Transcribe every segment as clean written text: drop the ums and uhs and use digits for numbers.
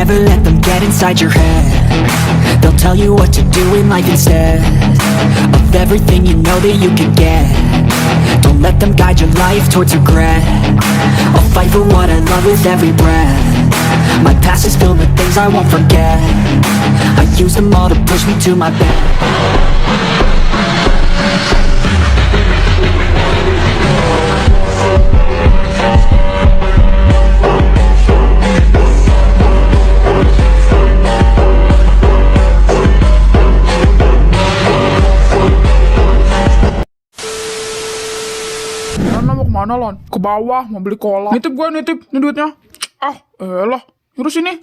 never let them get inside your head. They'll tell you what to do in life instead of everything you know that you can get. Don't let them guide your life towards regret. I'll fight for what I love with every breath. My past is filled with things I won't forget. I use them all to push me to my best. Mau kemana, Lon? Ke bawah, mau beli cola. Nitip gue, nitip. Ini duitnya. Elah. Nyuruh sini.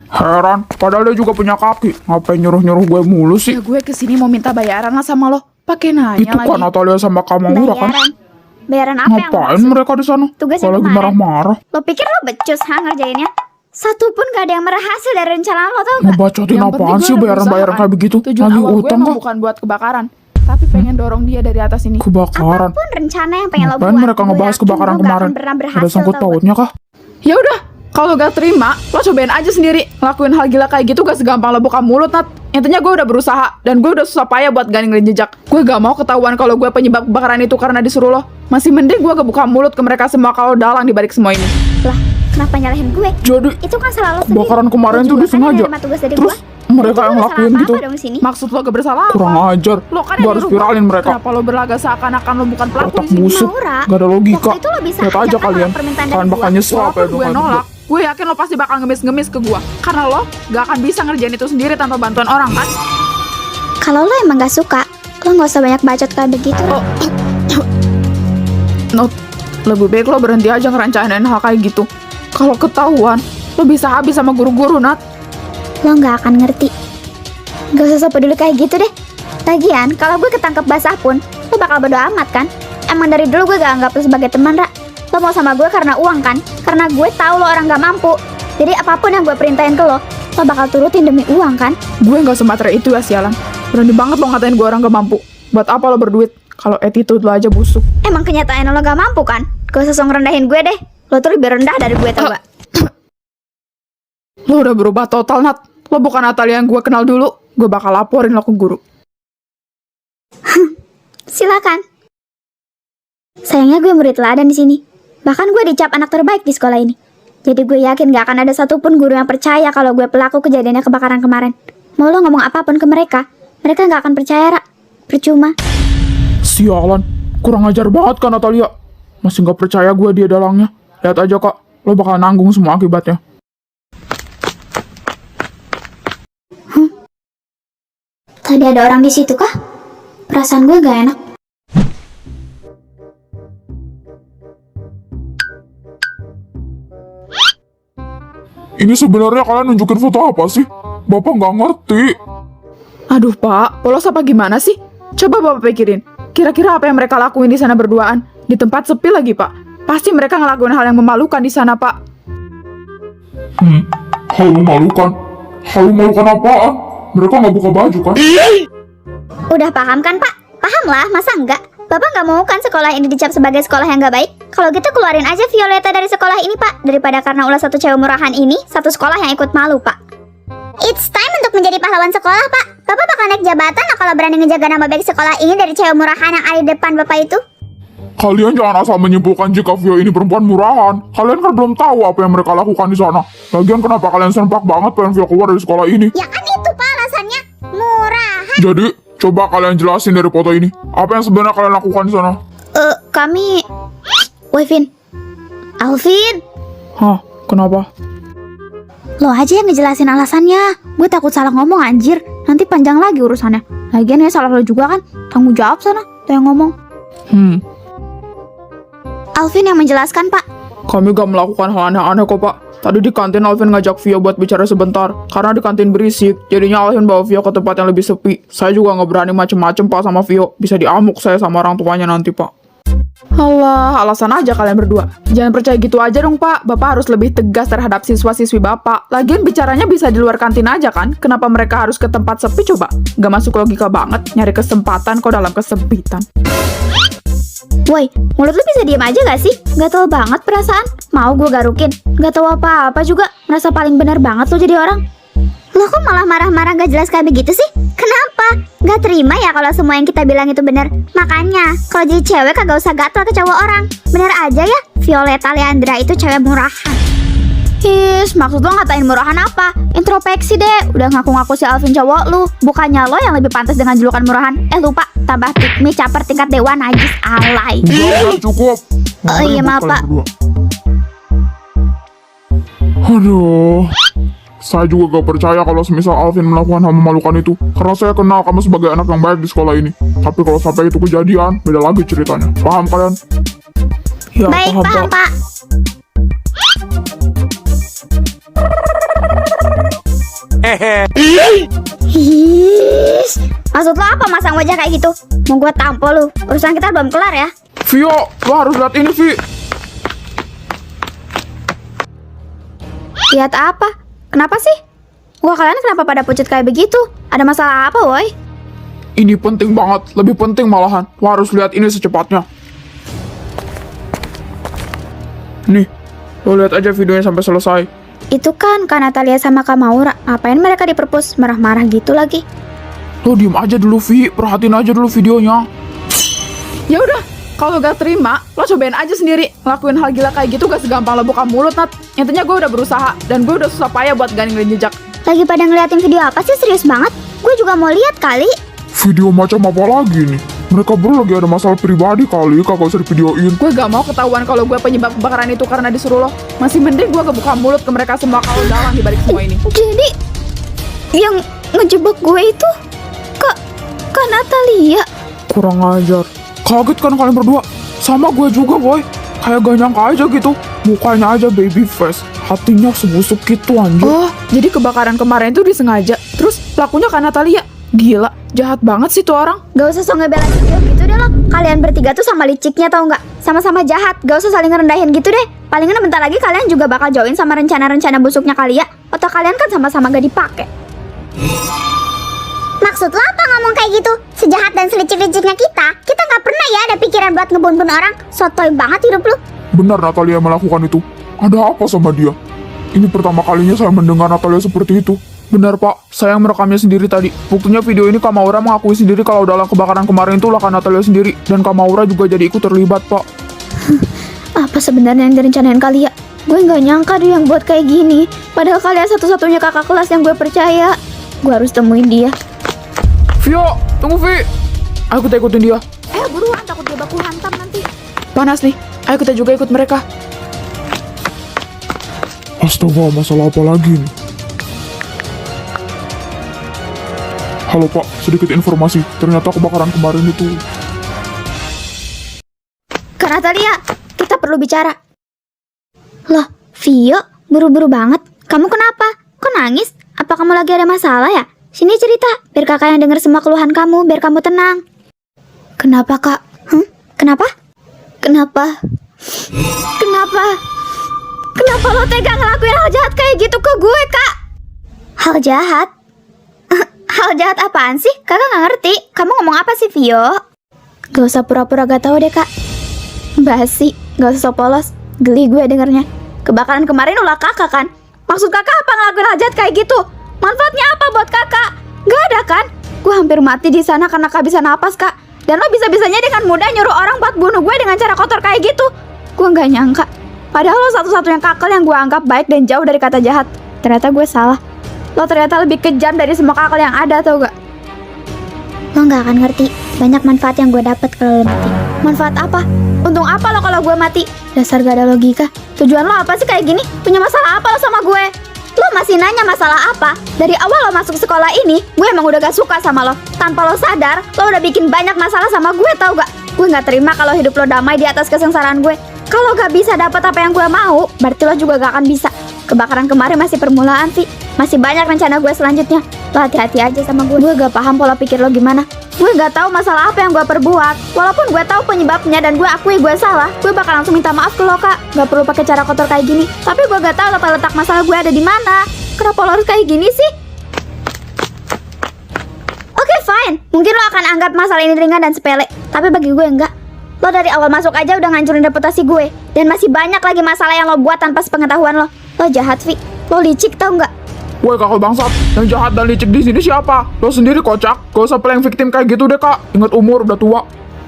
Heran, padahal dia juga punya kaki. Ngapain nyuruh-nyuruh gue mulu sih? Ya gue kesini mau minta bayaran lah sama lo. Pakai nanya Itu lagi. kan Natalia sama Kamamura kan? Bayaran apa yang lo Ngapain maksud? mereka di sana? Tugasnya Kalau lagi kemarin. marah-marah. Lo pikir lo becus ngerjainnya? Satu pun gak ada yang berhasil dari rencana lo, tau gak? Ngebacotin Yang apaan penting sih gue udah bayaran-bayaran berusaha, kayak kan? begitu? Tujuan Lagi awal gue utang emang kah? bukan buat kebakaran, tapi pengen dorong dia dari atas ini. Kebakaran. Apapun rencana yang pengen lo buat, Ngapain mereka gue ngebahas yakin kebakaran lo gak kemarin? akan pernah berhasil, Ada sangkut tau gak? pautnya kah? Ya udah, kalau gak terima, lo cobain aja sendiri. Ngelakuin hal gila kayak gitu gak segampang lo buka mulut, Nat. Intinya gue udah berusaha, dan gue udah susah payah buat ninggalin jejak. Gue gak mau ketahuan kalau gue penyebab kebakaran itu karena disuruh lo. Masih mending gue gak buka mulut ke mereka semua kalau dalang dibalik semua ini. Lah, kenapa nyalahin gue? Jadi, Itu kan salah lo sendiri. kebakaran kemarin Lo tuh juga disengaja. kan nerima tugas dari Terus gue. mereka Lo yang salah ngelakuin apa-apa gitu. dong di sini. Maksud lo gak bersalah apa? Kurang ajar. Lo kan Gue yang harus nyuruh viralin mereka. Kenapa lo berlaga seakan-akan lo bukan pelaku Otak di sini? busuk. Maura, Gak ada logika. waktu itu lo bisa Lihat aja aja kan kalian. nolak permintaan dari Kalian gue. bakal nyesel apa Walaupun itu gue nolak, gue yakin lo pasti bakal ngemis-ngemis ke gue. Karena lo gak akan bisa ngerjain itu sendiri tanpa bantuan orang, kan? Kalau lo emang gak suka, lo gak usah banyak bacot kayak begitu. Oh. Not, lebih baik lo berhenti aja ngerencanain hal kayak gitu. Kalau ketahuan, lo bisa habis sama guru-guru, Nat. Lo gak akan ngerti. Gak usah sok peduli kayak gitu deh. Lagian, kalau gue ketangkep basah pun, lo bakal bodo amat kan? Emang dari dulu gue gak anggap lo sebagai teman, Ra. Lo mau sama gue karena uang kan? Karena gue tahu lo orang gak mampu. Jadi apapun yang gue perintahin ke lo bakal turutin demi uang kan? Gue gak sematre itu ya, sialan. Berani banget lo ngatain gue orang gak mampu. Buat apa lo berduit kalau attitude lo aja busuk? Emang kenyataan lo gak mampu kan? Gak usah sok ngerendahin gue deh. Lo tuh lebih rendah dari gue, tau gak? Lo udah berubah total, Nat. Lo bukan Natalia yang gue kenal dulu. Gue bakal laporin lo ke guru. Silakan. Sayangnya gue murid teladan di sini. Bahkan gue dicap anak terbaik di sekolah ini. Jadi gue yakin gak akan ada satupun guru yang percaya kalau gue pelaku kejadiannya kebakaran kemarin. Mau lo ngomong apapun ke mereka gak akan percaya, Ra. Percuma. Sialan. Kurang ajar banget kan Natalia. Masih gak percaya gue dia dalangnya. Lihat aja kak. Lo bakal nanggung semua akibatnya. Tadi ada orang di situ kah? Perasaan gue gak enak. Ini sebenarnya kalian nunjukin foto apa sih? Bapak nggak ngerti. Aduh, Pak. Polos apa gimana sih? Coba Bapak pikirin. Kira-kira apa yang mereka lakuin di sana berduaan? Di tempat sepi lagi, Pak. Pasti mereka ngelakuin hal yang memalukan di sana, Pak. Hal memalukan? Hal memalukan apaan? Mereka nggak buka baju kan? Udah paham kan, Pak? Paham lah, masa enggak? Bapak nggak mau kan sekolah ini dicap sebagai sekolah yang nggak baik? Kalau gitu keluarin aja Violeta dari sekolah ini, Pak. Daripada karena ulah satu cewek murahan ini, satu sekolah yang ikut malu, Pak. It's time untuk menjadi pahlawan sekolah, Pak. Bapak bakal naik jabatan lah kalau berani ngejaga nama baik sekolah ini dari cewek murahan yang ada di depan Bapak itu. Kalian jangan asal menyimpulkan jika Vio ini perempuan murahan. Kalian kan belum tahu apa yang mereka lakukan di sana. Lagian kenapa kalian serempak banget pengen Vio keluar dari sekolah ini? Ya kan itu, Pak, alasannya. Murahan. Jadi, coba kalian jelasin dari foto ini. Apa yang sebenarnya kalian lakukan di sana? Kami... Wevin. Alvin. Hah, kenapa? Lo aja yang ngejelasin alasannya. Gue takut salah ngomong, anjir. Nanti panjang lagi urusannya. Lagian ya salah lo juga kan. Tanggung jawab sana. Lo yang ngomong. Alvin yang menjelaskan, Pak. Kami gak melakukan hal aneh-aneh kok, Pak. Tadi di kantin Alvin ngajak Vio buat bicara sebentar. Karena di kantin berisik, jadinya Alvin bawa Vio ke tempat yang lebih sepi. Saya juga gak berani macem-macem, Pak, sama Vio. Bisa diamuk saya sama orang tuanya nanti, Pak. Alah, alasan aja kalian berdua. Jangan percaya gitu aja dong, Pak. Bapak harus lebih tegas terhadap siswa-siswi Bapak. Lagian bicaranya bisa di luar kantin aja kan? Kenapa mereka harus ke tempat sepi coba? Gak masuk logika banget. Nyari kesempatan kok dalam kesempitan. Woi, mulut lu bisa diem aja gak sih? Gatel banget perasaan. Mau gue garukin? Gak tahu apa-apa juga. Merasa paling benar banget lo jadi orang. Lo kok malah marah-marah gak jelas kayak begitu sih? Kenapa? Gak terima ya kalau semua yang kita bilang itu benar. Makanya, kalau jadi cewek kagak usah gatel ke cowok orang. Bener aja ya, Violeta Leandra itu cewek murahan. Is, maksud lo ngatain murahan apa? Introspeksi deh, udah ngaku-ngaku si Alvin cowok lu. Bukannya lo yang lebih pantas dengan julukan murahan. Lupa, tambah pick me caper tingkat dewa najis alay. Udah cukup. Oh iya, maaf, Pak. Aduh, saya juga gak percaya kalau semisal Alvin melakukan hal memalukan itu. Karena saya kenal kamu sebagai anak yang baik di sekolah ini. Tapi kalau sampai itu kejadian, beda lagi ceritanya. Paham kalian? Ya, Baik, paham, Pak. His, maksud lo apa masang wajah kayak gitu? Mau gue tampol lu? Urusan kita belum kelar ya? Vio, lo harus lihat ini, Vi. Lihat apa? Kenapa sih? Wah, kalian kenapa pada pucet kayak begitu? Ada masalah apa, woi? Ini penting banget, lebih penting malahan. Lo harus lihat ini secepatnya. Nih, lo lihat aja videonya sampai selesai. Itu kan Kak Natalia sama Kak Maura. Ngapain mereka di perpus marah-marah gitu lagi? Lo diem aja dulu, Vi. Perhatiin aja dulu videonya. Ya udah, kalau gak terima, lo cobain aja sendiri. Lakuin hal gila kayak gitu gak segampang lo buka mulut, Nat. Intinya gue udah berusaha, dan gue udah susah payah buat ganingin jejak. Lagi pada ngeliatin video apa sih? Serius banget? Gue juga mau lihat kali. Video macam apa lagi nih? Mereka berdua lagi ada masalah pribadi kali, kagak usah divideoin. Gue gak mau ketahuan kalau gue penyebab kebakaran itu karena disuruh lo. Masih mending gue kebuka mulut ke mereka semua kalau dalang dibalik semua ini. Jadi, yang ngejebak gue itu Kak Natalia. Kurang ajar. Kaget kan kalian berdua? Sama gue juga, boy. Kayak gak nyangka aja gitu. Mukanya aja baby face, hatinya sebusuk gitu anjir. Oh, jadi kebakaran kemarin itu disengaja. Terus pelakunya Kak Natalia. Gila, jahat banget sih tuh orang. Gak usah so ngebelain dia gitu deh lo. Kalian bertiga tuh sama liciknya tau nggak? Sama-sama jahat. Gak usah saling ngerendahin gitu deh. Palingan bentar lagi kalian juga bakal join sama rencana-rencana busuknya kalian. Otak kalian kan sama-sama gak dipakai. Maksud lo apa ngomong kayak gitu? Sejahat dan selicik-liciknya kita nggak pernah ya ada pikiran buat ngebunuh orang. Sotoy banget hidup lu. Benar Natalia melakukan itu. Ada apa sama dia? Ini pertama kalinya saya mendengar Natalia seperti itu. Benar Pak, saya yang merekamnya sendiri tadi. Buktinya video ini Kak Maura mengakui sendiri kalau dalam kebakaran kemarin itu lah Kak Natalia sendiri. Dan Kak Maura juga jadi ikut terlibat Pak. Apa sebenarnya yang direncanain kalian? Gue nggak nyangka dia yang buat kayak gini. Padahal kalian satu-satunya kakak kelas yang gue percaya. Gue harus temuin dia. Vio, tunggu Vi. Ayo kita ikutin dia. Buruan, takut dia baku hantam nanti. Panas nih, ayo kita juga ikut mereka. Astaga, masalah apa lagi nih? Halo Pak, sedikit informasi. Ternyata kebakaran kemarin itu... Kak Natalia, kita perlu bicara. Loh, Vio, buru-buru banget. Kamu kenapa? Kok nangis? Apa kamu lagi ada masalah ya? Sini cerita, biar kakak yang denger semua keluhan kamu, biar kamu tenang. Kenapa, Kak? Kenapa? Kenapa? Kenapa lo tega ngelakuin hal jahat kayak gitu ke gue, Kak? Hal jahat? Hal jahat apaan sih? Kakak nggak ngerti. Kamu ngomong apa sih, Vio? Gak usah pura-pura gak tahu deh, Kak. Basi, gak usah polos. Geli gue dengernya. Kebakaran kemarin ulah kakak kan? Maksud kakak apa ngelakuin hal jahat kayak gitu? Manfaatnya apa buat kakak? Gak ada kan? Gue hampir mati di sana karena gak bisa napas, Kak. Dan lo bisa-bisanya dengan mudah nyuruh orang buat bunuh gue dengan cara kotor kayak gitu. Gue gak nyangka. Padahal lo satu-satunya kakak yang gue anggap baik dan jauh dari kata jahat. Ternyata gue salah. Lo ternyata lebih kejam dari semua kakak yang ada, tau gak? Lo gak akan ngerti. Banyak manfaat yang gue dapet kalau lo mati. Manfaat apa? Untung apa lo kalau gue mati? Dasar gak ada logika. Tujuan lo apa sih kayak gini? Punya masalah apa lo sama gue? Lo masih nanya masalah apa? Dari awal lo masuk sekolah ini, gue emang udah gak suka sama lo. Tanpa lo sadar, lo udah bikin banyak masalah sama gue, tau gak? Gue gak terima kalau hidup lo damai di atas kesengsaraan gue. Kalau gak bisa dapat apa yang gue mau, berarti lo juga gak akan bisa. Kebakaran kemarin masih permulaan, Vi. Masih banyak rencana gue selanjutnya. Lo hati-hati aja sama gue. Gue gak paham pola pikir lo gimana. Gue gak tahu masalah apa yang gue perbuat. Walaupun gue tahu penyebabnya dan gue akui gue salah, gue bakal langsung minta maaf ke lo, Kak. Gak perlu pakai cara kotor kayak gini. Tapi gue gak tahu letak masalah gue ada di mana. Kenapa lo harus kayak gini sih? Oke, fine. Mungkin lo akan anggap masalah ini ringan dan sepele. Tapi bagi gue enggak. Lo dari awal masuk aja udah ngancurin reputasi gue. Dan masih banyak lagi masalah yang lo buat tanpa sepengetahuan lo. Lo jahat, Vi. Lo licik tau nggak? Woi kakak bangsat, yang jahat dan licik di sini siapa? Lo sendiri kocak. Gak usah playing victim kayak gitu deh kak. Ingat umur udah tua.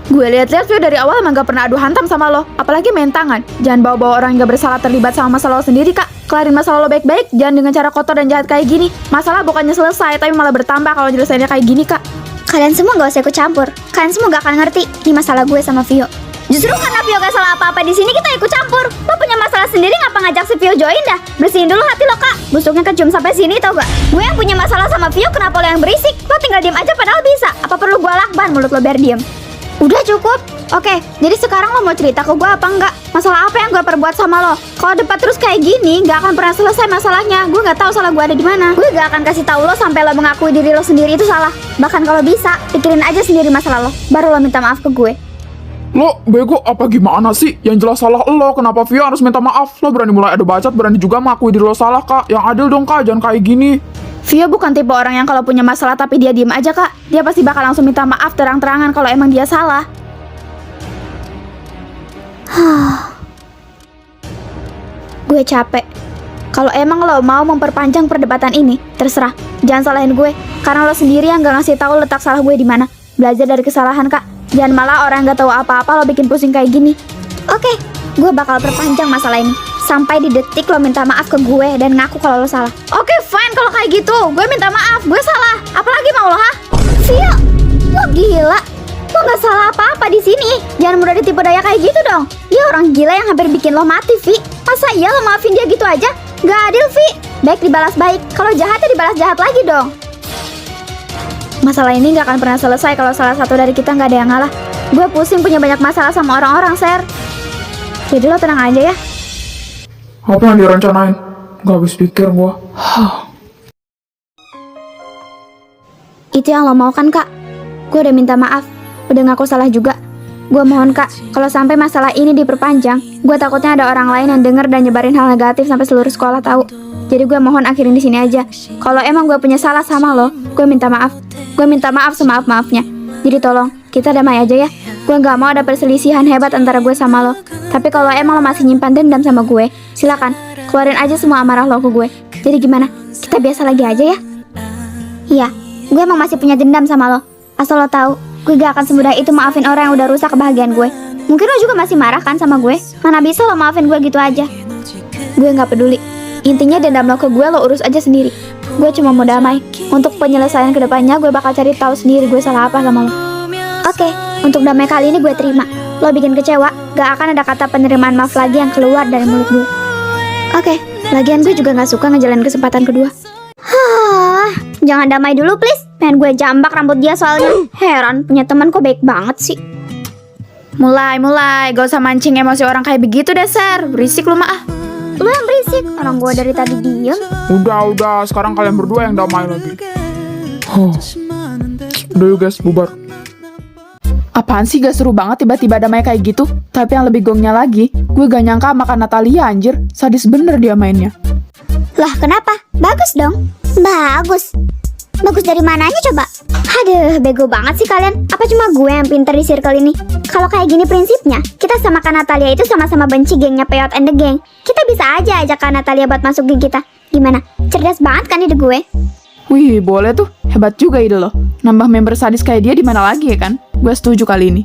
Gue lihat-lihat Vio dari awal emang gak pernah adu hantam sama lo, apalagi main tangan. Jangan bawa-bawa orang yang gak bersalah terlibat sama masalah lo sendiri, Kak. Kelarin masalah lo baik-baik, jangan dengan cara kotor dan jahat kayak gini. Masalah bukannya selesai, tapi malah bertambah kalau nyelesainnya kayak gini, Kak. Kalian semua gak usah ikut campur. Kalian semua gak akan ngerti. Ini masalah gue sama Vio. Justru karena Vio gak salah apa-apa di sini kita ikut campur. Lo punya masalah sendiri ngapa ngajak si Vio join dah? Bersihin dulu hati lo, Kak. Busuknya kecium sampai sini tau gak? Gue yang punya masalah sama Vio, kenapa lo yang berisik? Lo tinggal diem aja padahal bisa. Apa perlu gue lakban mulut lo biar diem? Udah cukup. Oke, jadi sekarang lo mau cerita ke gue apa enggak? Masalah apa yang gue perbuat sama lo? Kalau debat terus kayak gini, gak akan pernah selesai masalahnya. Gue gak tahu salah gue ada di mana. Gue gak akan kasih tahu lo sampai lo mengakui diri lo sendiri itu salah. Bahkan kalau bisa, pikirin aja sendiri masalah lo, baru lo minta maaf ke gue. Lo bego apa gimana sih? Yang jelas salah lo, kenapa Vio harus minta maaf? Lo berani mulai adu bacot, berani juga mengakui diri lo salah kak. Yang adil dong kak, jangan kayak gini. Vio bukan tipe orang yang kalau punya masalah tapi dia diem aja, Kak. Dia pasti bakal langsung minta maaf terang-terangan kalau emang dia salah. Gue capek. Kalau emang lo mau memperpanjang perdebatan ini, terserah. Jangan salahin gue, karena lo sendiri yang gak ngasih tahu letak salah gue di mana. Belajar dari kesalahan, Kak. Jangan malah orang yang gak tahu apa-apa lo bikin pusing kayak gini. Oke, gue bakal perpanjang masalah ini sampai di detik lo minta maaf ke gue dan ngaku kalau lo salah. Oke, fine kalau kayak gitu. Gue minta maaf, gue salah. Apalagi mau lo, ha? Vio, lo gila. Lo gak salah apa-apa di sini. Jangan mudah ditipu daya kayak gitu dong. Dia orang gila yang hampir bikin lo mati, Vi. Masa iya lo maafin dia gitu aja? Gak adil, Vi. Baik dibalas baik. Kalau jahat ya dibalas jahat lagi dong. Masalah ini gak akan pernah selesai kalau salah satu dari kita gak ada yang ngalah. Gue pusing punya banyak masalah sama orang-orang, Ser. Jadi lo tenang aja ya. Apa yang direncanain? Gak habis pikir gua. Itu yang lo mau kan, Kak? Gue udah minta maaf. Udah ngaku salah juga. Gue mohon, Kak, kalau sampai masalah ini diperpanjang, gue takutnya ada orang lain yang denger dan nyebarin hal negatif sampai seluruh sekolah tahu. Jadi gue mohon akhirin di sini aja. Kalau emang gue punya salah sama lo, gue minta maaf. Gue minta maaf semaaf-maafnya. Jadi tolong, kita damai aja ya. Gue gak mau ada perselisihan hebat antara gue sama lo. Tapi kalau emang lo masih nyimpan dendam sama gue, silakan, keluarin aja semua amarah lo ke gue. Jadi gimana? Kita biasa lagi aja ya? Iya, gue emang masih punya dendam sama lo. Asal lo tahu, gue gak akan semudah itu maafin orang yang udah rusak kebahagiaan gue. Mungkin lo juga masih marah kan sama gue? Mana bisa lo maafin gue gitu aja? Gue gak peduli. Intinya dendam lo ke gue lo urus aja sendiri. Gue cuma mau damai. Untuk penyelesaian kedepannya gue bakal cari tahu sendiri gue salah apa sama lo. Oke, untuk damai kali ini gue terima. Lo bikin kecewa, gak akan ada kata penerimaan maaf lagi yang keluar dari mulut gue. Oke, lagian gue juga gak suka ngejalanin kesempatan kedua. Jangan damai dulu please. Pengen gue jambak rambut dia soalnya. Heran, punya teman kok baik banget sih. Mulai, gak usah mancing emosi orang kayak begitu deh, Ser. Berisik lu mah. Lu yang berisik, orang gue dari tadi diem. Udah, sekarang kalian berdua yang damai lagi. Udah yuk guys, bubar. Apaan sih gak seru banget tiba-tiba damai kayak gitu? Tapi yang lebih gongnya lagi, gue gak nyangka makan Natalia anjir. Sadis bener dia mainnya. Lah kenapa? Bagus dong. Bagus. Bagus dari mananya coba? Aduh, bego banget sih kalian. Apa cuma gue yang pinter di circle ini? Kalau kayak gini prinsipnya, kita sama Kak Natalia itu sama-sama benci gengnya Peot and the Gang. Kita bisa aja ajak Kak Natalia buat masuk geng kita. Gimana? Cerdas banget kan ide gue? Wih, boleh tuh. Hebat juga ide lo. Nambah member sadis kayak dia di mana lagi ya kan? Gue setuju kali ini.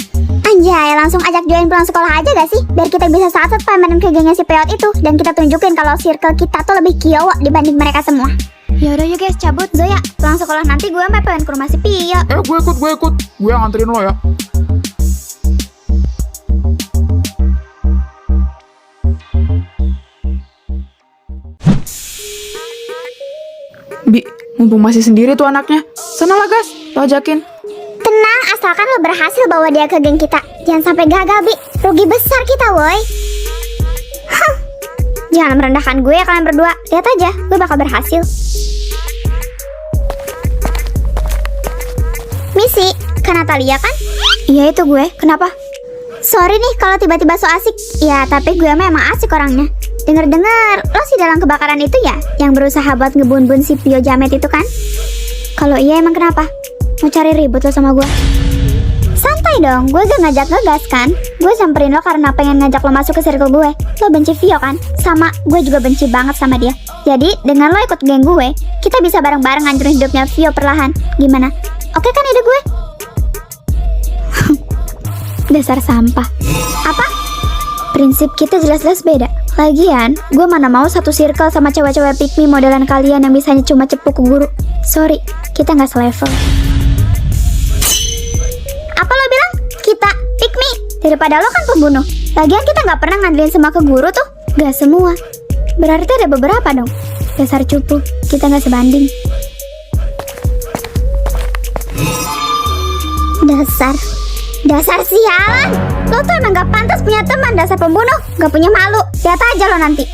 Anjay, langsung ajak join pulang sekolah aja gak sih? Biar kita bisa saat-saat pamerin ke gengnya si Peot itu. Dan kita tunjukin kalau circle kita tuh lebih kiowo dibanding mereka semua. Yaudah yuk guys, cabut. Zoya, pulang sekolah nanti gue pengen ke rumah si Pio. Gue ikut. Gue yang nganterin lo ya. Bi, mumpung masih sendiri tuh anaknya. Sana lah gas, lo ajakin. Tenang, asalkan lo berhasil bawa dia ke geng kita. Jangan sampai gagal, Bi. Rugi besar kita, woi. Hah. Jangan merendahkan gue ya kalian berdua. Lihat aja, gue bakal berhasil. Misi, Kak Natalia kan? Iya itu gue, kenapa? Sorry nih kalau tiba-tiba so asik. Ya, tapi gue memang asik orangnya. Dengar-dengar, lo sih dalam kebakaran itu ya? Yang berusaha buat ngebun-bun si Pio Jamet itu kan? Kalau iya emang kenapa? Mau cari ribut lo sama gue? santai dong, gue gak ngajak ngegas kan. Gue samperin lo karena pengen ngajak lo masuk ke circle gue. Lo benci Vio kan? Sama, gue juga benci banget sama dia. Jadi, dengan lo ikut geng gue, kita bisa bareng-bareng ngancurin hidupnya Vio perlahan. Gimana? Oke kan ide gue? Dasar sampah. Apa? Prinsip kita jelas-jelas beda. Lagian, gue mana mau satu circle sama cewek-cewek pick me modelan kalian yang bisanya cuma cepuk ke guru. Sorry, kita nggak selevel. Apa lo bilang? Kita pick me? Daripada lo kan pembunuh. Lagian kita nggak pernah ngandelin semua ke guru tuh. Gak semua. Berarti ada beberapa dong. Dasar cupu, kita nggak sebanding. Dasar sialan. Lo tuh emang gak pantas punya teman, dasar pembunuh. Gak punya malu. Lihat aja lo nanti.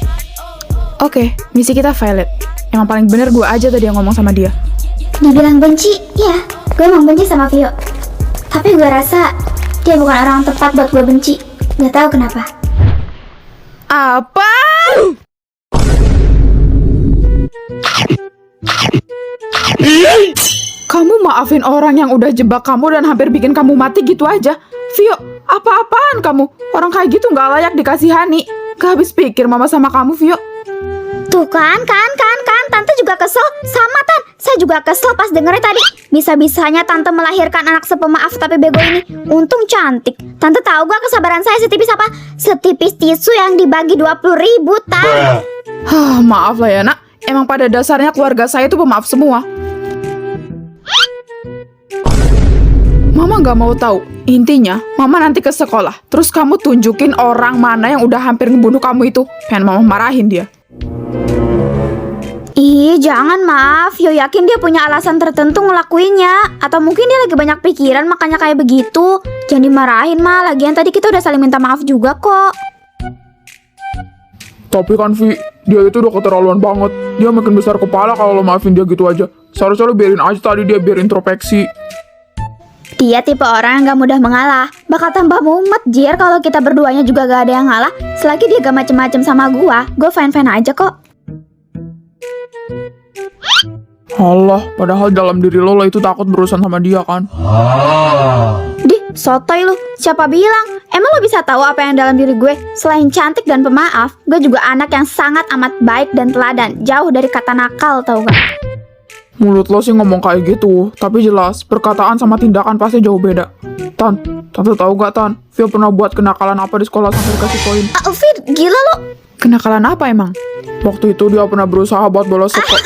Oke, misi kita valid. Emang paling bener gue aja tadi yang ngomong sama dia. Dibilang benci, ya, gue emang benci sama Vio. Tapi gue rasa dia bukan orang yang tepat buat gue benci. Gak tahu kenapa. Apa? Kamu maafin orang yang udah jebak kamu dan hampir bikin kamu mati gitu aja? Vio, apa-apaan kamu? Orang kayak gitu gak layak dikasihani. Gak habis pikir mama sama kamu, Vio. Tuh kan, Tante juga kesel. Sama Tan, saya juga kesel pas dengernya tadi. Bisa-bisanya Tante melahirkan anak sepemaaf tapi bego ini. Untung cantik. Tante tahu gak kesabaran saya setipis apa? Setipis tisu yang dibagi 20.000, Tan. Maaf lah ya nak. Emang pada dasarnya keluarga saya itu pemaaf semua. Mama gak mau tahu. Intinya, Mama nanti ke sekolah. Terus kamu tunjukin orang mana yang udah hampir ngebunuh kamu itu. Pengen Mama marahin dia. Ih, jangan maaf. Yo yakin dia punya alasan tertentu ngelakuinnya. Atau mungkin dia lagi banyak pikiran makanya kayak begitu. Jangan dimarahin, Ma. Lagian tadi kita udah saling minta maaf juga kok. Tapi kan Vi, dia itu udah keterlaluan banget. Dia makin besar kepala kalau lo maafin dia gitu aja. Seharusnya lo biarin aja tadi dia biar introspeksi. Dia tipe orang yang gak mudah mengalah. Bakal tambah mumet jir kalau kita berduanya juga gak ada yang ngalah. Selagi dia gak macem-macem sama gue fine-fine aja kok. Alah, padahal dalam diri lo itu takut berurusan sama dia kan. Dih, sotoy lu. Siapa bilang? Emang lo bisa tahu apa yang dalam diri gue? Selain cantik dan pemaaf, gue juga anak yang sangat amat baik dan teladan. Jauh dari kata nakal, tau gak? Mulut lo sih ngomong kayak gitu, tapi jelas perkataan sama tindakan pasti jauh beda. Tan, Tante tahu gak Tan, Vio pernah buat kenakalan apa di sekolah sampai dikasih poin? Fit, gila lo. Kenakalan apa emang? Waktu itu dia pernah berusaha buat bolos sekolah.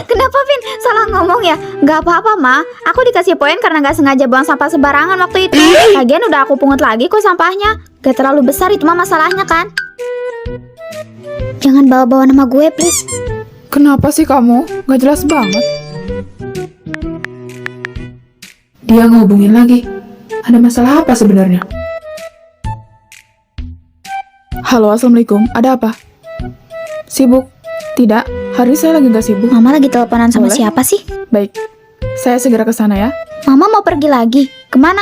Kenapa, Vin? Salah ngomong ya? Gak apa-apa, Ma. Aku dikasih poin karena gak sengaja buang sampah sembarangan waktu itu. Lagian udah aku pungut lagi kok sampahnya. Gak terlalu besar itu mah masalahnya kan? Jangan bawa-bawa nama gue, please. Kenapa sih kamu? Gak jelas banget. Dia ngehubungin lagi. Ada masalah apa sebenarnya? Halo, assalamualaikum. Ada apa? Sibuk? Tidak, hari ini saya lagi gak sibuk. Mama lagi teleponan sama Boleh? siapa sih? Baik, saya segera ke sana ya. Mama mau pergi lagi. Kemana?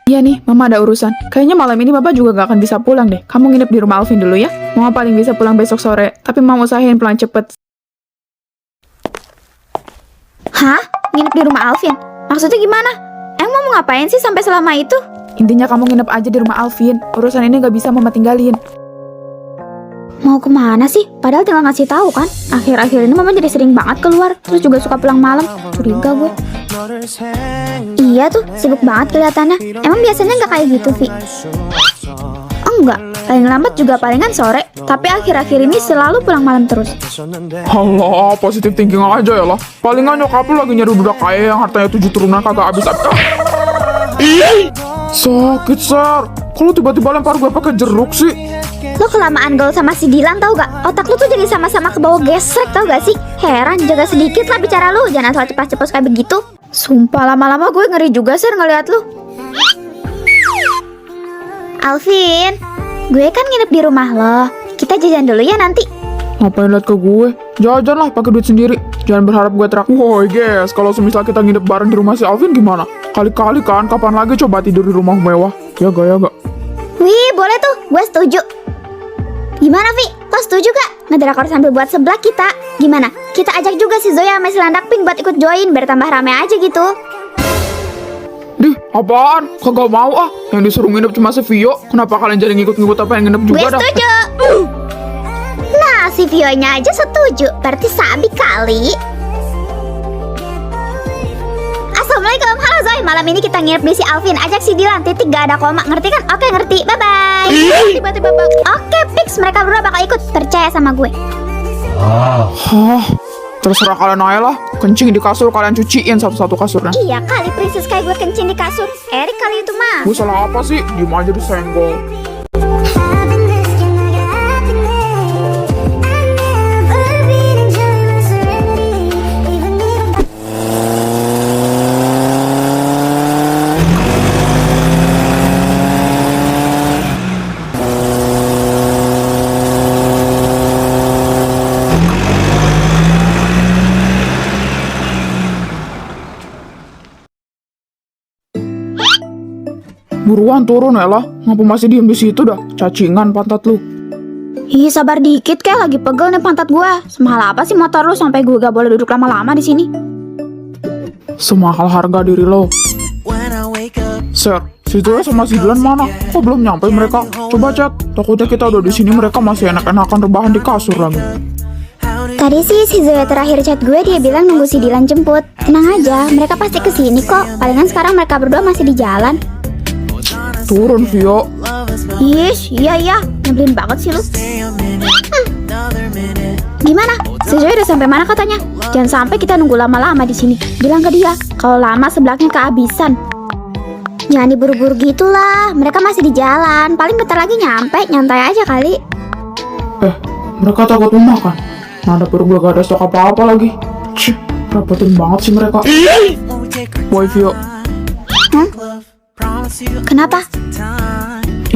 Iya nih, Mama ada urusan. Kayaknya malam ini Papa juga gak akan bisa pulang deh. Kamu nginep di rumah Alvin dulu ya. Mama paling bisa pulang besok sore, tapi Mama usahain pulang cepet. Hah? Nginep di rumah Alvin? Maksudnya gimana? Emang mau ngapain sih sampai selama itu? Intinya kamu nginep aja di rumah Alvin. Urusan ini gak bisa Mama tinggalin. Mau kemana sih? Padahal tinggal ngasih tahu kan. Akhir-akhir ini Mama jadi sering banget keluar. Terus juga suka pulang malam. Curiga gue. Iya tuh, sibuk banget kelihatannya. Emang biasanya nggak kayak gitu, Vi? Enggak, paling lambat juga palingan sore. Tapi akhir-akhir ini selalu pulang malam terus. Alah, positif thinking aja ya lah. Palingan nyokap lu lagi nyari budak kaya yang hartanya 7 turunan kagak habis-habis. Sakit, Sar. Kalau tiba-tiba lempar gue pakai jeruk sih. Lo kelamaan gaul sama si Dilan tau gak? Otak lu tuh jadi sama-sama ke bawah gesrek tau gak sih? Heran, jaga sedikit lah bicara lu. Jangan asal cepat-cepat kayak begitu. Sumpah lama-lama gue ngeri juga Sir ngeliat lu. Alvin, gue kan nginep di rumah lo. Kita jajan dulu ya nanti. Ngapain liat ke gue? Jajan lah pakai duit sendiri. Jangan berharap gue traktir. Woi guys, kalau semisal kita nginep bareng di rumah si Alvin gimana? Kali-kali kan, kapan lagi coba tidur di rumah mewah? Ya gak? Wih, boleh tuh, gue setuju. Gimana Vi? Lo setuju gak? Ngedrakor sambil buat seblak kita. Gimana? Kita ajak juga si Zoya sama si Landak Pink buat ikut join biar tambah rame aja gitu. Dih, Apaan? Kagak mau ah. Yang disuruh nginep cuma si Vio. Kenapa kalian jadi ngikut-ngikut apa yang nginep Gue juga dah? setuju. Nah, si Vio-nya aja setuju. Berarti sabi kali. Assalamualaikum, halo Zoe. Malam ini kita nginep di si Alvin. Ajak si Dilan, titik gak ada koma. Ngerti kan? Oke, ngerti. Bye-bye. Tiba-tiba Oke, fix. Mereka berdua bakal ikut. Percaya sama gue. Hah? Terserah kalian aja lah. Kencing di kasur, kalian cuciin satu-satu kasurnya. Iya kali, princess kayak gue kencing di kasur. Erik kali itu mah. Gue salah apa sih? Diem aja disenggol. Buruan turun Ella. Ngapa masih diem di situ dah? Cacingan pantat lu. Ih, sabar dikit, kayak lagi pegel nih pantat gue. Semahal apa sih motor lu sampai gue gak boleh duduk lama-lama di sini? Semahal harga diri lo. Sir, si Zoe sama si Dylan mana? Kok belum nyampe mereka? Coba cek. Takutnya kita udah di sini mereka masih enak-enakan rebahan di kasur lagi. Tadi sih si Zoe terakhir chat gue, dia bilang nunggu si Dilan jemput. Tenang aja, mereka pasti kesini kok. Palingan sekarang mereka berdua masih di jalan. Turun Vio. Yes, iya, nyebelin banget sih lu. Gimana? Si Zoe udah sampai mana katanya? Jangan sampai kita nunggu lama-lama di sini. Bilang ke dia, kalau lama sebelahnya kehabisan. Jangan diburu-buru gitulah, mereka masih di jalan. Paling bentar lagi nyampe, nyantai aja kali. Mereka takut memakan. Mana perut gue gak ada stok apa-apa lagi. Cih, rapetin banget sih mereka. Boy Vio, Kenapa?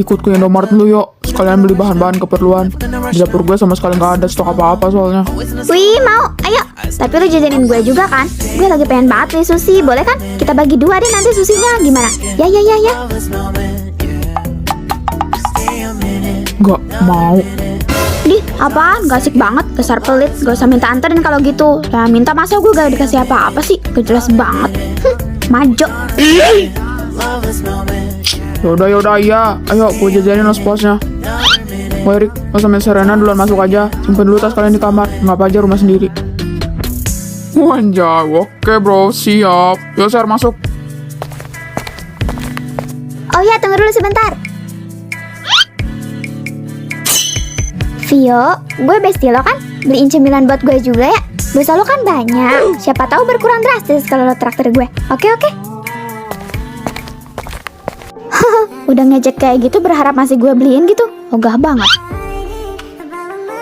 ikut ke Indomaret dulu yuk. Sekalian beli bahan-bahan keperluan. Di dapur gue sama sekali gak ada stok apa-apa soalnya. Wih, mau, ayo. Tapi lu jajanin gue juga kan? Gue lagi pengen banget nih sushi, boleh kan? Kita bagi dua deh nanti susinya, gimana? Ya. Gak mau. Dih, apaan? Gak asik banget, dasar pelit. Gak usah minta anterin kalau gitu. Ya minta masa gue gak dikasih apa-apa sih? Gak jelas banget. Majo. Yaudah iya. Ayo gue jajanin posnya. Wah Erik, lo sama Serena duluan masuk aja. Simpen dulu tas kalian di kamar. Ngapa aja rumah sendiri. Wanjay, oke bro, siap. Yuk Ser, masuk. Oh ya, tunggu dulu sebentar. Vio, gue bestie lo kan? Beliin cemilan buat gue juga ya. Dosa lo kan banyak. Siapa tahu berkurang drastis kalau lo traktir gue. Oke. Udah ngejek kayak gitu berharap masih gue beliin gitu. Ogah banget.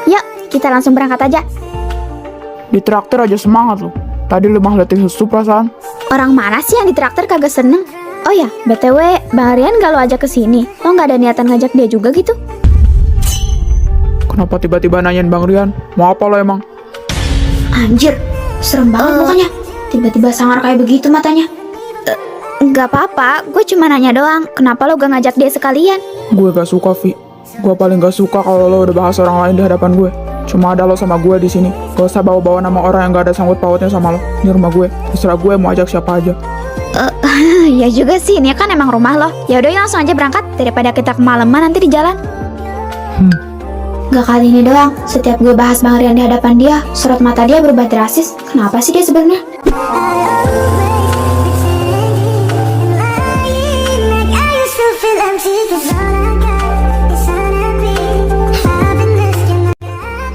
Yuk, kita langsung berangkat aja. Ditraktir aja semangat lo. Tadi lemah letih susu perasaan. Orang mana sih yang ditraktir kagak seneng? Oh ya, BTW, Bang Rian gak lo ajak ke sini? Lo gak ada niatan ngajak dia juga gitu? Kenapa tiba-tiba nanyain Bang Rian? Mau apa lo emang? Anjir, serem banget mukanya. Tiba-tiba sangar kayak begitu matanya. Gak apa-apa, gue cuma nanya doang. Kenapa lo gak ngajak dia sekalian? Gue gak suka Vi. Gue paling gak suka kalau lo udah bahas orang lain di hadapan gue. Cuma ada lo sama gue di sini. Gak usah bawa-bawa nama orang yang gak ada sangkut pautnya sama lo. Ini rumah gue. Terserah gue mau ajak siapa aja. Ya juga sih, ini kan emang rumah lo. Ya udah, langsung aja berangkat daripada kita kemalaman nanti di jalan. Gak kali ini doang. Setiap gue bahas Bang Rian di hadapan dia, sorot mata dia berubah drastis. Kenapa sih dia sebenarnya?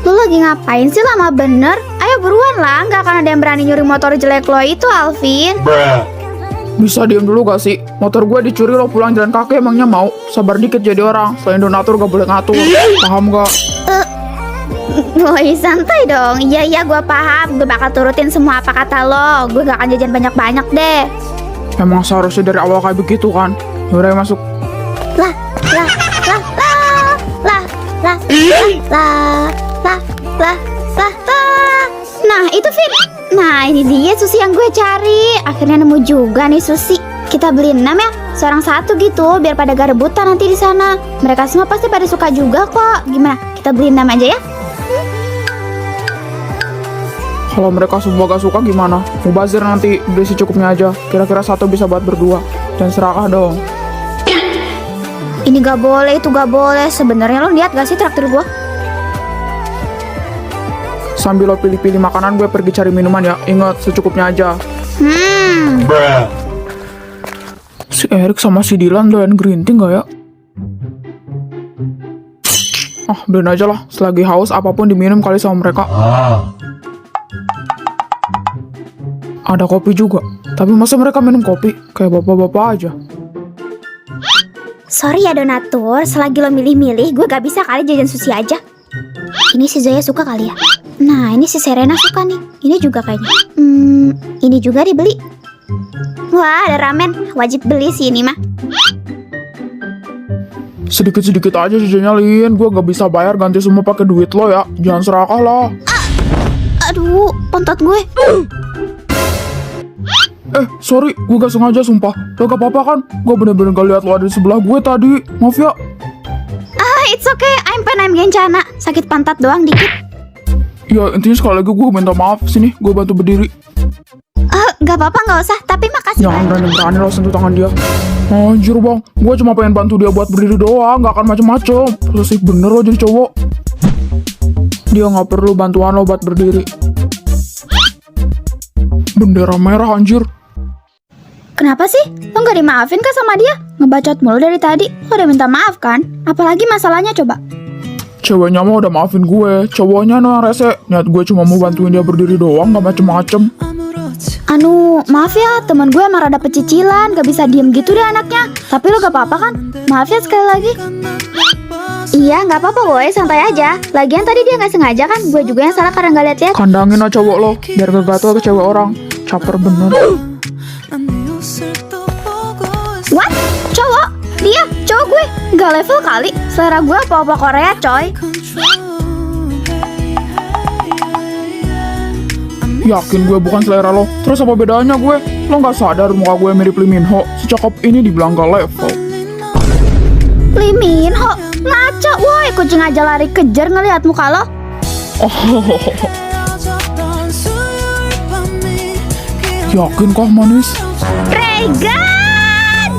Lu lagi ngapain sih, lama bener? Ayo buruan lah, gak akan ada yang berani nyuri motor jelek lo itu, Alvin. Bisa diem dulu gak sih? Motor gue dicuri lo pulang jalan kaki emangnya mau? Sabar dikit jadi orang. Selain donatur gak boleh ngatur. Paham gak? Woi, santai dong. Iya, gue paham. Gue bakal turutin semua apa kata lo. Gue gak akan jajan banyak-banyak deh. Emang seharusnya dari awal kayak begitu kan? Yaudah ayo masuk. Nah, itu Vin. Nah, ini dia sushi yang gue cari. Akhirnya nemu juga nih sushi. Kita beliin 6 ya, seorang satu gitu, biar pada gak rebutan nanti di sana. Mereka semua pasti pada suka juga kok. Gimana? Kita beliin 6 aja ya? Kalau mereka semua gak suka gimana? Mubazir nanti beli secukupnya aja. Kira-kira satu bisa buat berdua. jangan serakah dong. Ini gak boleh, itu gak boleh. Sebenarnya lo lihat gak sih traktir gua? Sambil lo pilih-pilih makanan, gue pergi cari minuman ya. Ingat, secukupnya aja. Si Erik sama si Dylan doyan green tea gak ya? Ah, biarin aja lah. Selagi haus, apapun diminum kali sama mereka. Ada kopi juga. Tapi masa mereka minum kopi? Kayak bapak-bapak aja. Sorry ya donatur, selagi lo milih-milih, gue gak bisa kali jajan sushi aja. Ini si Zoya suka kali ya? Nah, ini si Serena suka nih. Ini juga kayaknya. Ini juga dibeli. Wah, ada ramen. Wajib beli sih ini mah. Sedikit-sedikit aja jajannya, Lin. Gue gak bisa bayar ganti semua pakai duit lo ya. Jangan serakah lah. Aduh, pantat gue. Sorry, gue gak sengaja sumpah. Lo gak apa-apa kan? Gue bener-bener gak lihat lo ada di sebelah gue tadi. Maaf ya. It's okay. I'm gencana. Sakit pantat doang dikit. Ya, intinya sekali lagi gue minta maaf. Sini, gue bantu berdiri. Gak apa-apa, gak usah. Tapi makasih Jangan banget. berani-berani lo sentuh tangan dia. Anjir bang, gue cuma pengen bantu dia buat berdiri doang. Gak akan macem-macem. Posesif bener lo jadi cowok. Dia gak perlu bantuan lo buat berdiri. Bendera merah anjir. Kenapa sih? Lo gak dimaafin kah sama dia? Ngebacot mulu dari tadi. Lo udah minta maaf kan? Apalagi masalahnya coba? Ceweknya mah udah maafin gue. Cowoknya no yang rese. Niat gue cuma mau bantuin dia berdiri doang. Gak macem-macem. Maaf ya, temen gue emang rada pecicilan, gak bisa diem gitu deh anaknya. Tapi lo gak apa-apa kan? Maaf ya sekali lagi. Iya, gak apa-apa boy, santai aja. Lagian tadi dia gak sengaja kan? Gue juga yang salah karena gak liat-liat. Kandangin lah cowok lo. Biar gak gatel ke cewek orang. Caper bener. What? Cowok? Dia? Cowok gue? Gak level kali. Selera gue apa-apa Korea coy. Yakin gue bukan selera lo. Terus apa bedanya gue? Lo gak sadar muka gue mirip Lee Min Ho. Si cakep ini dibilang gak level. Lee Min Ho? Ngaca woi, kucing aja lari kejar ngelihat muka lo. Yakin kah manis? Regan!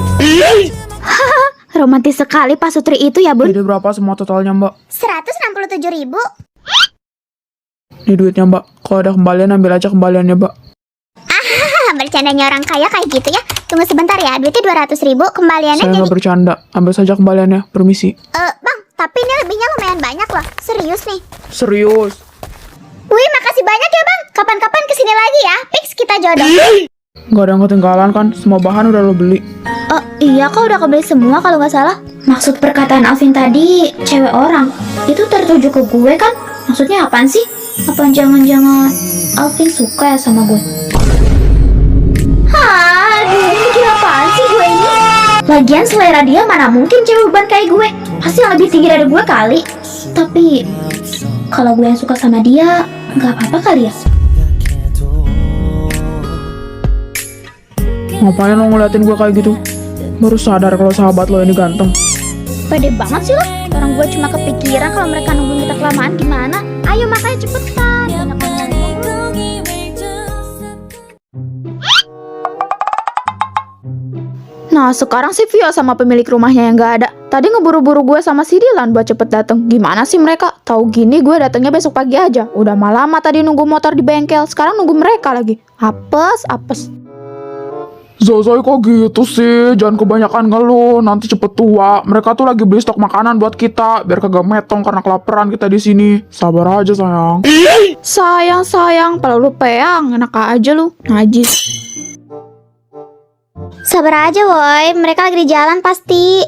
Romantis sekali Pak Sutri itu ya bun. Jadi berapa semua totalnya mbak? 167.000. Ini duitnya mbak. Kalau ada kembalian ambil aja kembaliannya mbak. Bercandanya orang kaya kayak gitu ya. Tunggu sebentar ya, duitnya 200.000, kembaliannya Saya jadi... nggak bercanda. Ambil saja kembaliannya. Permisi. Bang, tapi ini lebihnya lumayan banyak loh. Serius nih. Serius? Wih, makasih banyak ya bang. Kapan-kapan kesini lagi ya. Fix kita jodoh. Gak ada yang ketinggalan kan? Semua bahan udah lo beli. Oh iya, kok udah kebeli semua kalau nggak salah. Maksud perkataan Alvin tadi, cewek orang itu tertuju ke gue kan? Maksudnya apaan sih? Apa jangan-jangan Alvin suka ya sama gue? Aduh, mikir apaan sih gue ini? Lagian selera dia mana mungkin cewek beban kayak gue. Pasti yang lebih tinggi dari gue kali. Tapi kalau gue yang suka sama dia, nggak apa-apa kali ya? Ngapain lo ngeliatin gue kayak gitu? Baru sadar kalau sahabat lo ini ganteng. Pede banget sih lo. Orang gue cuma kepikiran kalau mereka nungguin kita kelamaan gimana. Ayo makanya cepetan. Banyak yang ngomong. Nah sekarang si Vio sama pemilik rumahnya yang gak ada. Tadi ngeburu-buru gue sama si Dylan buat cepet dateng. Gimana sih mereka? Tahu gini gue datangnya besok pagi aja. Udah lama tadi nunggu motor di bengkel. Sekarang nunggu mereka lagi. Apes. Zozoy kok gitu sih? Jangan kebanyakan ngeluh, nanti cepet tua. Mereka tuh lagi beli stok makanan buat kita, biar kagak metong karena kelaparan kita di sini. Sabar aja sayang. Sayang, kalau lu peang, enak aja lu, najis. Sabar aja woi, mereka lagi di jalan pasti.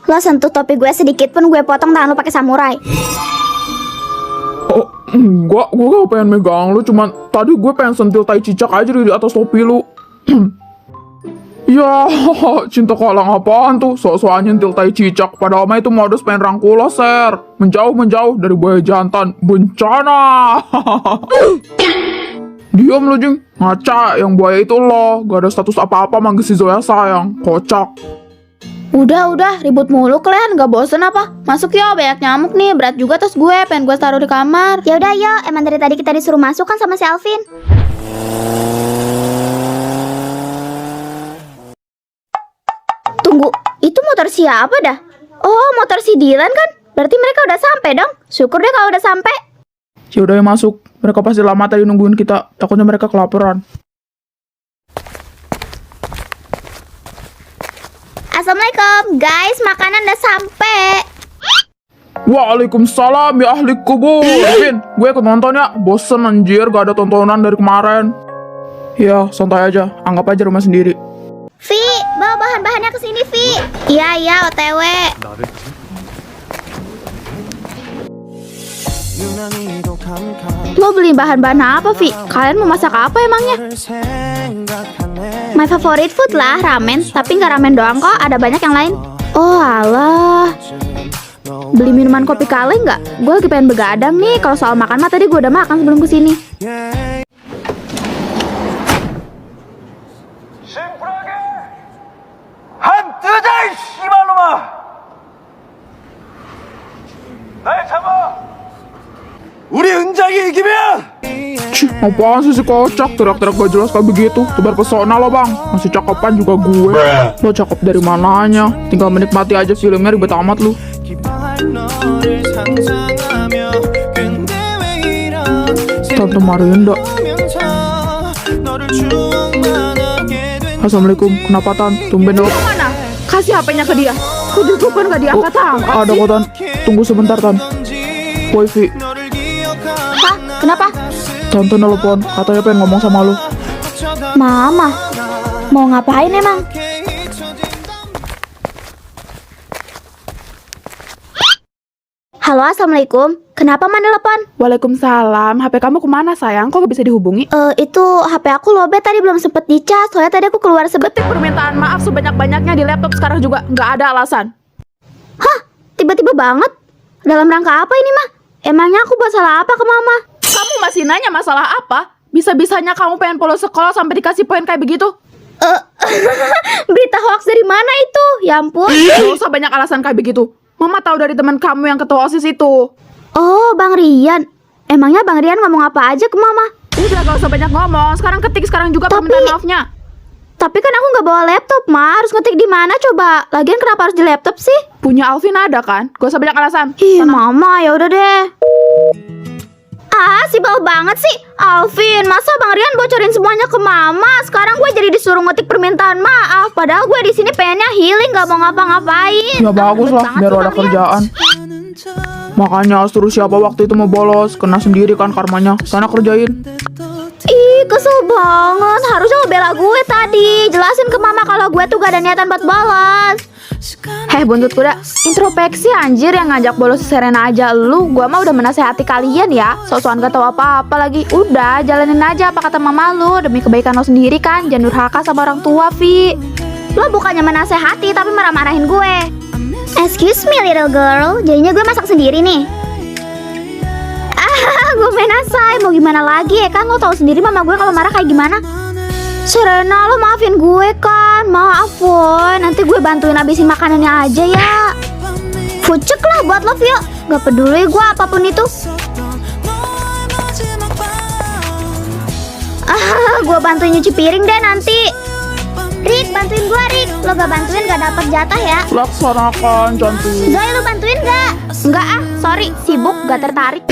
Lo sentuh topi gue sedikit pun gue potong tangan lo pakai samurai. Oh, enggak, gue gak pengen megang lu, cuman tadi gue pengen sentil tai cicak aja di atas topi lu. Ya, cinta kalang apaan tuh? Sok-sokan nyentil tai cicak. Padahal mah itu modus pengen rangkul lo, Ser. Menjauh dari buaya jantan. Bencana. Diam lu, Jing. Ngaca, yang buaya itu lo. Gak ada status apa-apa manggil si Zoya sayang. Kocak. Udah, ribut mulu kalian, gak bosen apa? Masuk yuk, banyak nyamuk nih, berat juga tas gue, pengen gue taruh di kamar. Ya udah yuk, emang dari tadi kita disuruh masuk kan sama si Alvin. Tunggu, itu motor siapa dah? Oh, motor si Dylan kan? Berarti mereka udah sampai dong. Syukur deh kalau udah sampai. Yaudah ya masuk. Mereka pasti lama tadi nungguin kita. Takutnya mereka kelaparan. Assalamualaikum, guys, makanan udah sampai. Waalaikumsalam ya ahli kubur. Vin, gue ikut nonton ya. Bosen anjir, gak ada tontonan dari kemarin. Ya, santai aja. Anggap aja rumah sendiri. Vi, bawa bahan-bahannya ke sini, Vi. Iya, OTW. Mau beli bahan-bahan apa, Vi? Kalian mau masak apa emangnya? My favorite food lah, ramen. Tapi nggak ramen doang kok, ada banyak yang lain. Oh alah. Beli minuman kopi kale nggak? Gue lagi pengen begadang nih. Kalau soal makan mah tadi gue udah makan sebelum kesini. 한뜨자 이 씨발놈아! 날 잡아! 우리 은장이 이기면! Cih, apaan sih si kocak? Teriak-teriak gak jelas kayak begitu. Tebar pesona lo bang. Masih cakepan juga gue. Lo cakep dari mananya? Tinggal menikmati aja filmnya, ribet amat lu. Tante Marinda. Assalamualaikum. Kenapa Tan? Tumben lo. Mana? Kasih HP-nya ke dia. Kok ditelepon gak diangkat-angkat Ada kok Tan. Tunggu sebentar Tan. Wifi. Hah? Kenapa? Tante nelpon. Katanya pengen ngomong sama lu. Mama. Mau ngapain emang? Halo, assalamualaikum. Kenapa man telepon? Waalaikumsalam. HP kamu kemana sayang? Kok gak bisa dihubungi? Itu HP aku lobet tadi belum sempet dicas. Soalnya tadi aku keluar Ketik permintaan maaf sebanyak-banyaknya di laptop sekarang juga. Gak ada alasan. Hah? Tiba-tiba banget. Dalam rangka apa ini mah? Emangnya aku buat salah apa ke mama? Kamu masih nanya masalah apa? Bisa-bisanya kamu pengen bolos sekolah sampai dikasih poin kayak begitu? Berita hoax dari mana itu? Ya ampun. Gak usah banyak alasan kayak begitu. Mama tahu dari teman kamu yang ketua OSIS itu. Oh, Bang Rian. Emangnya Bang Rian ngomong apa aja ke mama? Udah gak usah banyak ngomong. Sekarang ketik sekarang juga permintaan maafnya. Tapi kan aku nggak bawa laptop, Ma. Harus ngetik di mana coba? Lagian kenapa harus di laptop sih? Punya Alvin ada kan? Gak usah banyak alasan. Ih, Mama, ya udah deh. Ah, sibel banget sih. Alvin, masa Bang Rian bocorin semuanya ke Mama? Sekarang gue jadi disuruh ngetik permintaan maaf. Padahal gue di sini pengennya healing, nggak mau ngapa-ngapain. Ya bagus lah, biar ada kerjaan. Makanya suruh siapa waktu itu mau bolos, kena sendiri kan karmanya. Sana kerjain. Ih, kesel banget. Harusnya lo bela gue tadi. Jelasin ke Mama kalau gue tuh gak ada niatan buat balas. Heh buntut kuda, introspeksi anjir yang ngajak bolos Serena aja lu. Gua mah udah menasehati kalian ya. So-soan gak tau apa-apa lagi. Udah, jalanin aja apa kata mama lu. Demi kebaikan lo sendiri kan. Jangan durhaka sama orang tua, Vi. Lo bukannya menasehati tapi marah-marahin gue. Excuse me little girl. Jadinya gue masak sendiri nih. Gue main asai. Mau gimana lagi ya kan? Lo tahu sendiri mama gue kalau marah kayak gimana. Serena, lo maafin gue kan. Maaf woy, nanti gue bantuin habisin makanannya aja ya. Fucek lah buat lo Vio. Gak peduli gue apapun itu. Gue bantuin nyuci piring deh nanti. Rick, bantuin gue Rick. Lo gak bantuin gak dapet jatah ya. Laksanakan cantik. Zoe, lo bantuin gak? Enggak ah, sorry, sibuk, gak tertarik.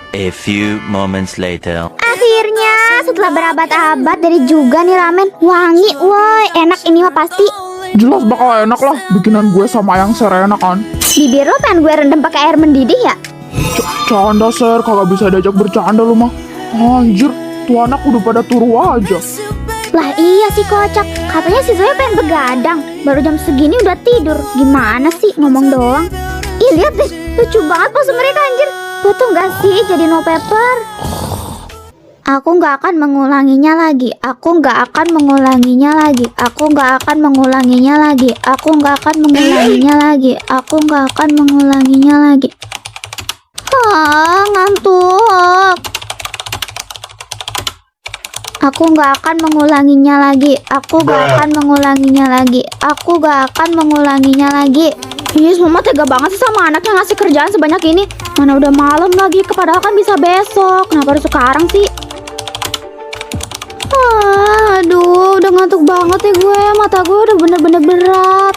A few moments later. Akhirnya setelah berabad-abad dari juga nih ramen. Wangi woi, enak ini mah pasti. Jelas bakal enak lah, bikinan gue sama yang Serena kan. Bibir lo pengen gue rendam pakai air mendidih ya? Canda Ser, kagak bisa diajak bercanda lu mah. Anjir, tuh anak udah pada turu aja. Lah iya sih kocak. Katanya si Zoe pengen begadang. Baru jam segini udah tidur. Gimana sih ngomong doang. Ih lihat deh, lucu banget pose mereka anjir. Butuh gak sih jadi no paper? Aku gak akan mengulanginya lagi. Aku gak akan mengulanginya lagi. Aku gak akan mengulanginya lagi. Aku gak akan mengulanginya lagi. Aku gak akan mengulanginya lagi. Ngantuk. Aku gak akan mengulanginya lagi. Aku gak akan mengulanginya lagi. Aku gak akan mengulanginya lagi. Yes, mama tega banget sih sama anak yang ngasih kerjaan sebanyak ini. Mana udah malam lagi, padahal kan bisa besok. Kenapa harus sekarang sih? Aduh, udah ngantuk banget ya gue. Mata gue udah bener-bener berat.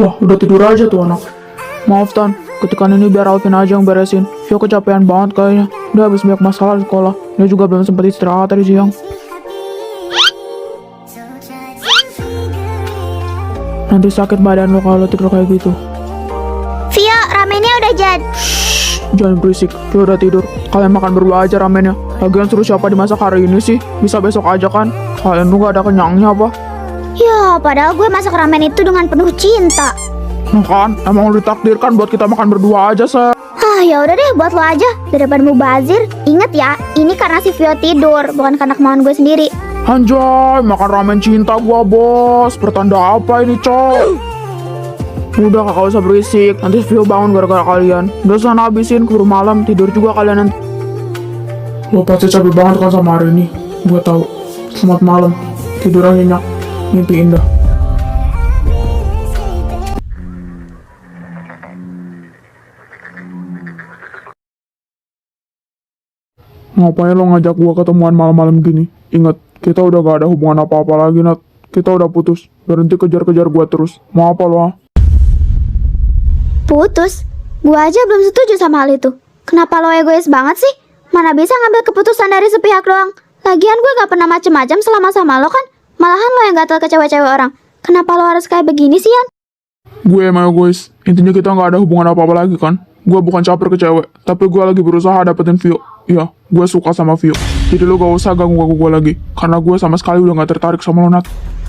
Wah, udah tidur aja tuh anak. Maaf Tan, ketikan ini biar Alvin aja yang beresin. Vio kecapean banget kayaknya. Dia habis banyak masalah di sekolah. Dia juga belum sempat istirahat tadi siang. Nanti sakit badan lo kalau tidur kayak gitu. Vio, ramennya udah jadi. Jangan berisik, Vio udah tidur. Kalian makan berdua aja ramennya. Lagian suruh siapa dimasak hari ini sih? Bisa besok aja kan? Kalian tuh gak ada kenyangnya apa? Ya, padahal gue masak ramen itu dengan penuh cinta. Nah kan, emang udah ditakdirkan buat kita makan berdua aja, Seth. Ya udah deh, buat lo aja daripada mubazir. Ingat ya, ini karena si Vio tidur, bukan karena kemauan gue sendiri. Anjay, makan ramen cinta gua, bos. Pertanda apa ini, cok? Udah, kakak usah berisik. Nanti Vio bangun gara-gara kalian. Udah sana habisin, keburu malam. Tidur juga kalian nanti. Lo pasti capek banget kan sama hari ini. Gua tahu. Selamat malam. Tidur yang nyenyak. Mimpi indah. Ngapain lo ngajak gua ketemuan malam-malam gini? Ingat, kita udah gak ada hubungan apa-apa lagi, Nat. Kita udah putus. Berhenti kejar-kejar gua terus. Mau apa lo, ha? Putus? Gue aja belum setuju sama hal itu. Kenapa lo egois banget sih? Mana bisa ngambil keputusan dari sepihak doang? Lagian gue gak pernah macem-macem selama sama lo kan? Malahan lo yang gatel ke cewek-cewek orang. Kenapa lo harus kayak begini sih, Yan? Gue emang egois. Intinya kita gak ada hubungan apa-apa lagi kan? Gue bukan caper ke cewek, tapi gue lagi berusaha dapetin Vio. Iya, gue suka sama Vio. Jadi lo gak usah ganggu-ganggu gue lagi. Karena gue sama sekali udah gak tertarik sama lo, Nat.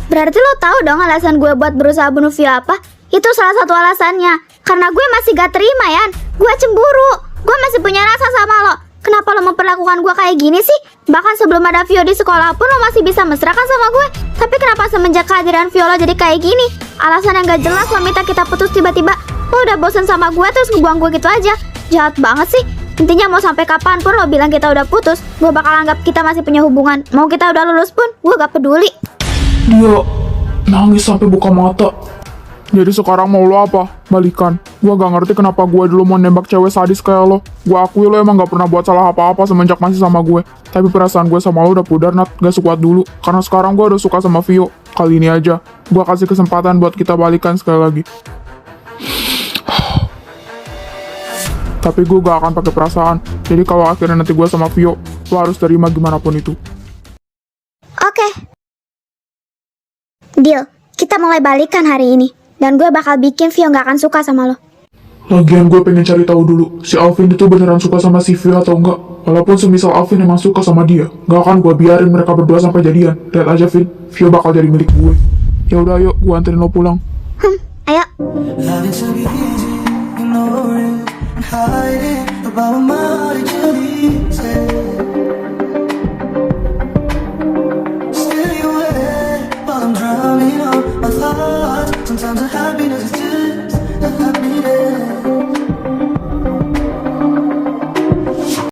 Berarti lo tahu dong alasan gue buat berusaha bunuh Vio apa? Itu salah satu alasannya. Karena gue masih gak terima, Yan. Gue cemburu. Gue masih punya rasa sama lo. Kenapa lo memperlakukan gue kayak gini sih? Bahkan sebelum ada Vio di sekolah pun lo masih bisa mesra kan sama gue. Tapi kenapa semenjak kehadiran Vio lo jadi kayak gini? Alasan yang gak jelas lo minta kita putus tiba-tiba. Lo udah bosan sama gue terus ngebuang gue gitu aja. Jahat banget sih. Intinya mau sampai kapanpun lo bilang kita udah putus, gue bakal anggap kita masih punya hubungan. Mau kita udah lulus pun, gue gak peduli. Dia nangis sampai buka mata. Jadi sekarang mau lo apa? Balikan. Gue gak ngerti kenapa gue dulu mau nembak cewek sadis kayak lo. Gue akui lo emang gak pernah buat salah apa-apa semenjak masih sama gue. Tapi perasaan gue sama lo udah pudar, Nat. Gak sekuat dulu. Karena sekarang gue udah suka sama Vio. Kali ini aja, gue kasih kesempatan buat kita balikan sekali lagi. Tapi gue gak akan pakai perasaan. Jadi kalau akhirnya nanti gue sama Vio, lo harus terima gimana pun itu. Oke. Deal, kita mulai balikan hari ini. Dan gue bakal bikin Vio gak akan suka sama lo. Lagian gue pengen cari tahu dulu, si Alvin itu beneran suka sama si Vio atau enggak. Walaupun semisal Alvin emang suka sama dia, gak akan gue biarin mereka berdua sampai jadian. Lihat aja Vin, Vio bakal jadi milik gue. Ya udah ayo, gue anterin lo pulang. Ayo. Loving to be easy, ignoring and hiding about my heart easy. Still you wait while I'm drowning out my thoughts. Sometimes the happiness is